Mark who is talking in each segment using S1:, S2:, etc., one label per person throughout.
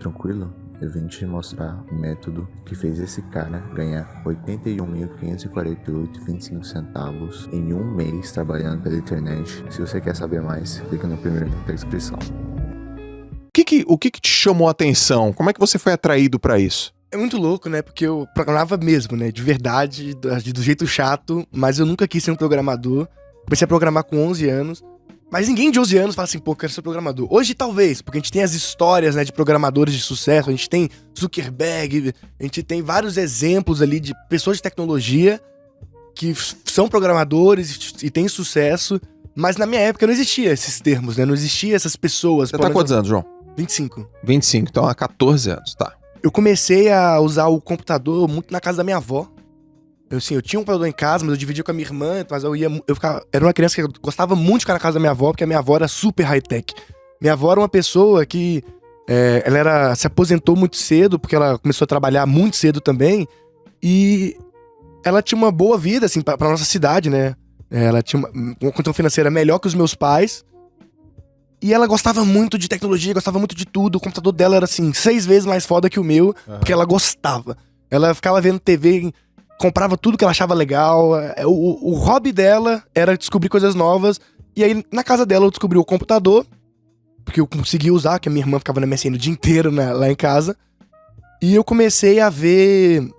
S1: tranquilo? Eu vim te mostrar o método que fez esse cara ganhar 81.548,25 centavos em um mês trabalhando pela internet. Se você quer saber mais, clica no primeiro link da descrição.
S2: O que te chamou a atenção? Como é que você foi atraído pra isso?
S3: É muito louco, né? Porque eu programava mesmo, né? De verdade, do jeito chato, mas eu nunca quis ser um programador. Comecei a programar com 11 anos. Mas ninguém de 11 anos fala assim, pô, quero ser programador. Hoje talvez, porque a gente tem as histórias, né, de programadores de sucesso, a gente tem Zuckerberg, a gente tem vários exemplos ali de pessoas de tecnologia que são programadores e têm sucesso, mas na minha época não existia esses termos, né, não existia essas pessoas.
S2: Você tá quantos anos, João?
S3: 25.
S2: 25, então há 14 anos, tá.
S3: Eu comecei a usar o computador muito na casa da minha avó. Eu tinha um computador em casa, mas eu dividia com a minha irmã, mas era uma criança que eu gostava muito de ficar na casa da minha avó, porque a minha avó era super high-tech. Minha avó era uma pessoa que, ela se aposentou muito cedo, porque ela começou a trabalhar muito cedo também, e ela tinha uma boa vida, assim, pra nossa cidade, né? Ela tinha uma condição financeira melhor que os meus pais, e ela gostava muito de tecnologia, gostava muito de tudo. O computador dela era, assim, 6 vezes mais foda que o meu, porque ela gostava. Ela ficava vendo TV, comprava tudo que ela achava legal. O hobby dela era descobrir coisas novas. E aí, na casa dela, eu descobri o computador, porque eu conseguia usar, que a minha irmã ficava na MSN o dia inteiro, né, lá em casa. E eu comecei a ver,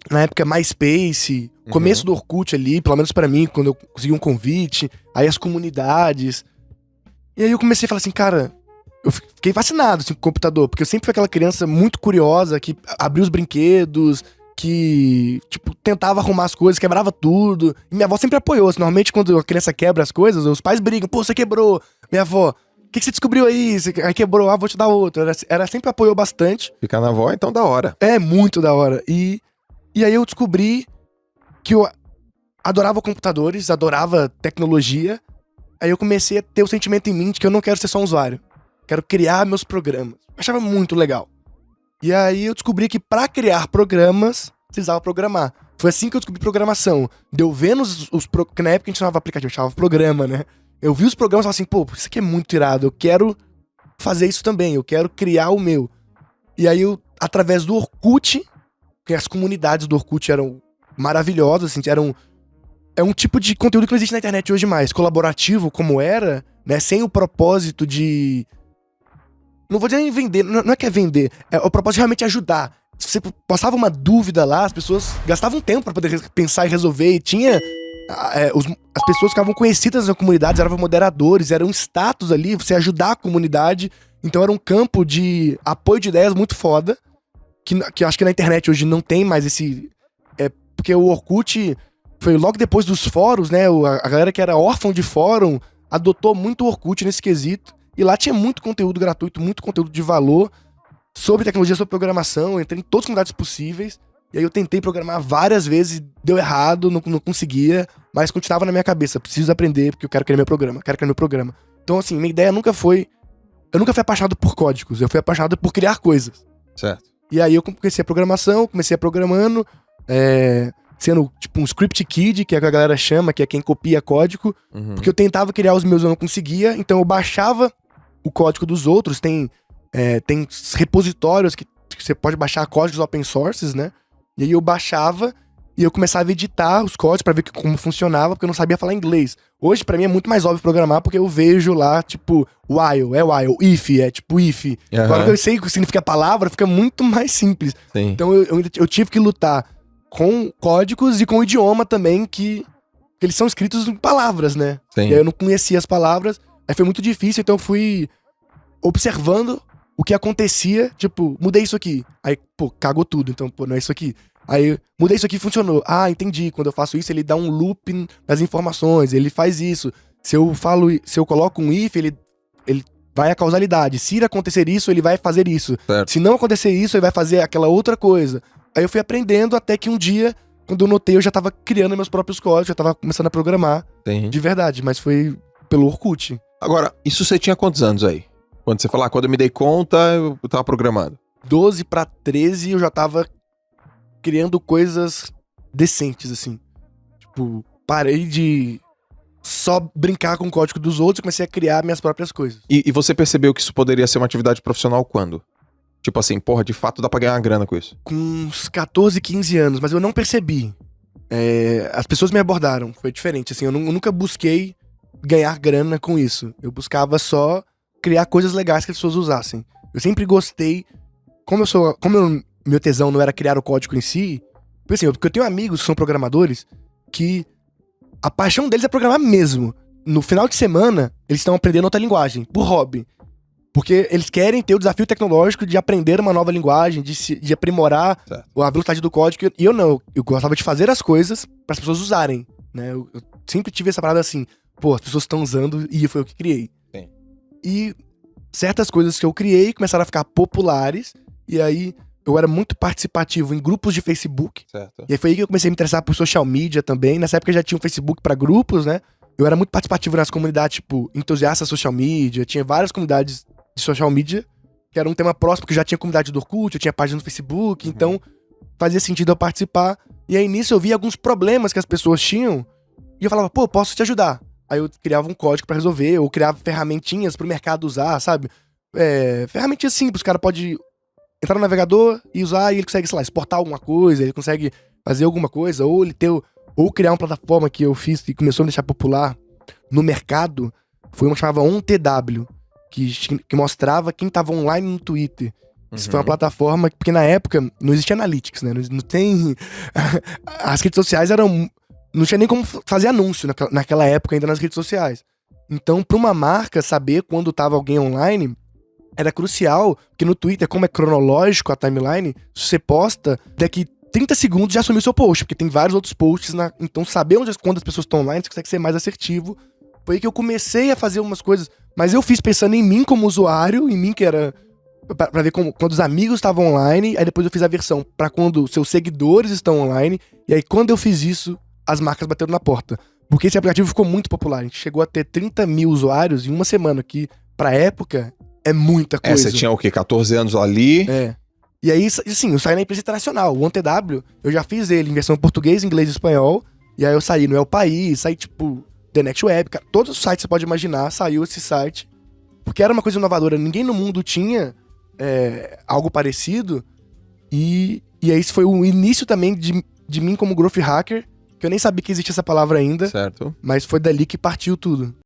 S3: na época, MySpace, começo do Orkut ali, pelo menos pra mim, quando eu consegui um convite, aí as comunidades. E aí eu comecei a falar assim, cara, eu fiquei fascinado assim, com o computador, porque eu sempre fui aquela criança muito curiosa, que abria os brinquedos, que, tipo, tentava arrumar as coisas, quebrava tudo. E minha avó sempre apoiou. Assim, normalmente, quando a criança quebra as coisas, os pais brigam. Pô, você quebrou. Minha avó, o que você descobriu aí? Aí quebrou, vou te dar outro. Ela sempre apoiou bastante.
S2: Ficar na avó, então, da hora.
S3: É, muito da hora. E aí eu descobri que eu adorava computadores, adorava tecnologia. Aí eu comecei a ter o sentimento em mim de que eu não quero ser só um usuário. Quero criar meus programas. Eu achava muito legal. E aí eu descobri que pra criar programas, precisava programar. Foi assim que eu descobri programação. Deu vendo que na época a gente chamava aplicativo, a gente chamava programa, né? Eu vi os programas e falava assim, pô, isso aqui é muito irado, eu quero fazer isso também, eu quero criar o meu. E aí eu, através do Orkut, que as comunidades do Orkut eram maravilhosas, assim, é um tipo de conteúdo que não existe na internet hoje mais, colaborativo como era, né, sem o propósito de... Não vou dizer em vender, não é que é vender, é o propósito de realmente ajudar. Se você passava uma dúvida lá, as pessoas gastavam tempo pra poder pensar e resolver, e tinha... as pessoas ficavam conhecidas nas comunidades, eram moderadores, era um status ali, você ajudar a comunidade, então era um campo de apoio de ideias muito foda, que eu acho que na internet hoje não tem mais esse... porque o Orkut... Foi logo depois dos fóruns, né? A galera que era órfã de fórum adotou muito o Orkut nesse quesito. E lá tinha muito conteúdo gratuito, muito conteúdo de valor sobre tecnologia, sobre programação. Eu entrei em todas as comunidades possíveis. E aí eu tentei programar várias vezes, deu errado, não conseguia. Mas continuava na minha cabeça, preciso aprender porque eu quero criar meu programa. Então assim, minha ideia nunca foi... Eu nunca fui apaixonado por códigos, eu fui apaixonado por criar coisas.
S2: Certo.
S3: E aí eu comecei a programação, comecei a programando... sendo tipo um script kid, que é o que a galera chama, que é quem copia código, porque eu tentava criar os meus e eu não conseguia, então eu baixava o código dos outros, tem repositórios que você pode baixar códigos open sources, né? E aí eu baixava e eu começava a editar os códigos pra ver como funcionava, porque eu não sabia falar inglês. Hoje, pra mim, é muito mais óbvio programar, porque eu vejo lá, tipo, while, if, é tipo if. Agora que eu sei o que significa a palavra, fica muito mais simples.
S2: Sim.
S3: Então eu tive que lutar com códigos e com o idioma também, que eles são escritos em palavras, né?
S2: Sim.
S3: E aí eu não conhecia as palavras, aí foi muito difícil, então eu fui observando o que acontecia, tipo, mudei isso aqui. Aí, pô, cagou tudo, então, pô, não é isso aqui. Aí, mudei isso aqui, funcionou. Ah, entendi, quando eu faço isso, ele dá um loop nas informações, ele faz isso. Se eu coloco um if, ele vai a causalidade. Se acontecer isso, ele vai fazer isso.
S2: Certo.
S3: Se não acontecer isso, ele vai fazer aquela outra coisa. Aí eu fui aprendendo até que um dia, quando eu notei, eu já tava criando meus próprios códigos, já tava começando a programar de verdade, mas foi pelo Orkut.
S2: Agora, isso você tinha quantos anos aí? Quando você falou, quando eu me dei conta, eu tava programando.
S3: 12 pra 13 eu já tava criando coisas decentes, assim. Tipo, parei de só brincar com o código dos outros e comecei a criar minhas próprias coisas.
S2: E você percebeu que isso poderia ser uma atividade profissional quando? Tipo assim, porra, de fato dá pra ganhar uma grana com isso.
S3: Com uns 14, 15 anos, mas eu não percebi. As pessoas me abordaram, foi diferente, assim, eu nunca busquei ganhar grana com isso. Eu buscava só criar coisas legais que as pessoas usassem. Eu sempre gostei, meu tesão não era criar o código em si, porque eu tenho amigos que são programadores que a paixão deles é programar mesmo. No final de semana, eles estão aprendendo outra linguagem, por hobby. Porque eles querem ter o desafio tecnológico de aprender uma nova linguagem, de aprimorar a velocidade do código. E eu não, eu gostava de fazer as coisas para as pessoas usarem, né? Eu sempre tive essa parada assim, pô, as pessoas estão usando e foi eu que criei.
S2: Sim.
S3: E certas coisas que eu criei começaram a ficar populares, e aí eu era muito participativo em grupos de Facebook.
S2: Certo.
S3: E aí foi aí que eu comecei a me interessar por social media também. Nessa época já tinha um Facebook para grupos, né? Eu era muito participativo nas comunidades, tipo, entusiastas social media, tinha várias comunidades de social media, que era um tema próximo, porque já tinha comunidade do Orkut, eu tinha página no Facebook, então fazia sentido eu participar. E aí nisso eu via alguns problemas que as pessoas tinham, e eu falava, pô, posso te ajudar. Aí eu criava um código pra resolver, ou criava ferramentinhas pro mercado usar, sabe? Ferramentinhas simples, o cara pode entrar no navegador e usar, e ele consegue, sei lá, exportar alguma coisa, ele consegue fazer alguma coisa, ou criar uma plataforma que eu fiz e começou a me deixar popular no mercado, foi uma que chamava OnTW, que mostrava quem tava online no Twitter. Isso foi uma plataforma, porque na época não existia Analytics, né? Não tem... As redes sociais eram... Não tinha nem como fazer anúncio naquela época ainda nas redes sociais. Então, pra uma marca saber quando tava alguém online, era crucial, porque no Twitter, como é cronológico a timeline, se você posta, daqui 30 segundos já sumiu seu post, porque tem vários outros posts. Então, saber quando as pessoas estão online, você consegue ser mais assertivo. Foi aí que eu comecei a fazer umas coisas, mas eu fiz pensando em mim como usuário, em mim que era pra ver quando os amigos estavam online, aí depois eu fiz a versão pra quando seus seguidores estão online, e aí quando eu fiz isso, as marcas bateram na porta. Porque esse aplicativo ficou muito popular, a gente chegou a ter 30 mil usuários em uma semana, que pra época é muita coisa.
S2: Você tinha o quê? 14 anos ali?
S3: E aí, assim, eu saí na empresa internacional, o OnTW, eu já fiz ele em versão português, inglês e espanhol, e aí eu saí no El País, saí tipo... The Next Web, cara, todos os sites que você pode imaginar, saiu esse site, porque era uma coisa inovadora, ninguém no mundo tinha algo parecido, e aí esse foi o início também de mim como growth hacker, que eu nem sabia que existia essa palavra ainda,
S2: Certo.
S3: mas foi dali que partiu tudo.